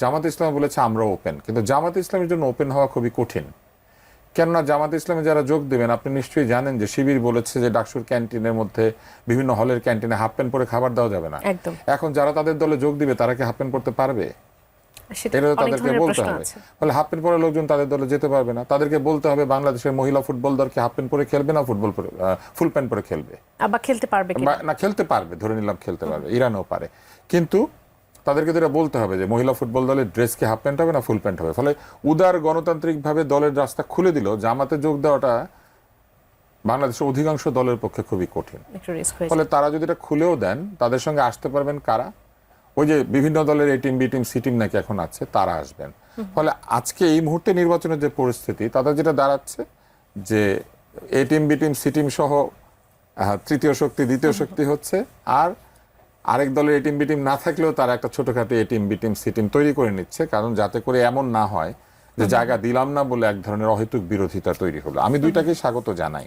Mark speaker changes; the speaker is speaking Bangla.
Speaker 1: জামাত ইসলাম বলেছে আমরা ওপেন, কিন্তু জামাত ইসলামের জন্য ওপেন হওয়া খুবই কঠিন। কেননা জামাত ইসলামে যারা যোগ দেবেন, আপনি নিশ্চয়ই জানেন যে শিবির বলেছে যে ডাকসুর ক্যান্টিনের মধ্যে, বিভিন্ন হলের ক্যান্টিনে হাফ প্যান্ট পরে খাবার দেওয়া যাবে না।
Speaker 2: একদম।
Speaker 1: এখন যারা তাদের দলে যোগ দিবে তারা কি হাফ প্যান্ট পরতে পারবে? এটা তাদেরকে বলতে হবে। ফলে হাফ প্যান্ট পরে লোকজন তাদের দলে যেতে পারবে না। তাদেরকে বলতে হবে বাংলাদেশের মহিলা ফুটবল দল কি হাফ প্যান্ট পরে খেলবে না ফুল প্যান্ট পরে খেলবে।
Speaker 2: আবার খেলতে পারবে
Speaker 1: না, খেলতে পারবে, ধরে নিলাম খেলতে পারবে, ইরানও পারে, কিন্তু তাদেরকে যেটা বলতে হবে যে মহিলা ফুটবল দলের ড্রেস কি হাফ প্যান্ট হবে না ফুল প্যান্ট হবে। ফলে উদার গণতান্ত্রিকভাবে দলের রাস্তা খুলে দিল। জামাতে যোগ দেওয়াটা বাংলাদেশের অধিকাংশ দলের পক্ষে খুবই কঠিন। ফলে তারা যদি এটা খুলেও দেন, তাদের সঙ্গে আসতে পারবেন কারা? ওই যে বিভিন্ন দলের A team B team C team নাকি এখন আছে, তারা আসবেন। ফলে আজকে এই মুহূর্তে নির্বাচনের যে পরিস্থিতি, তাদের যেটা দাঁড়াচ্ছে যে A team B team C team সহ তৃতীয় শক্তি দ্বিতীয় শক্তি হচ্ছে, আর আরেক দলের এ টিম বি টিম না থাকলেও তারা একটা ছোটখাটো A team B team C team তৈরি করে নিচ্ছে, কারণ যাতে করে এমন না হয় যে জায়গা দিলাম না বলে এক ধরনের অহেতুক বিরোধিতা তৈরি হলো। আমি দুইটাকেই স্বাগত জানাই।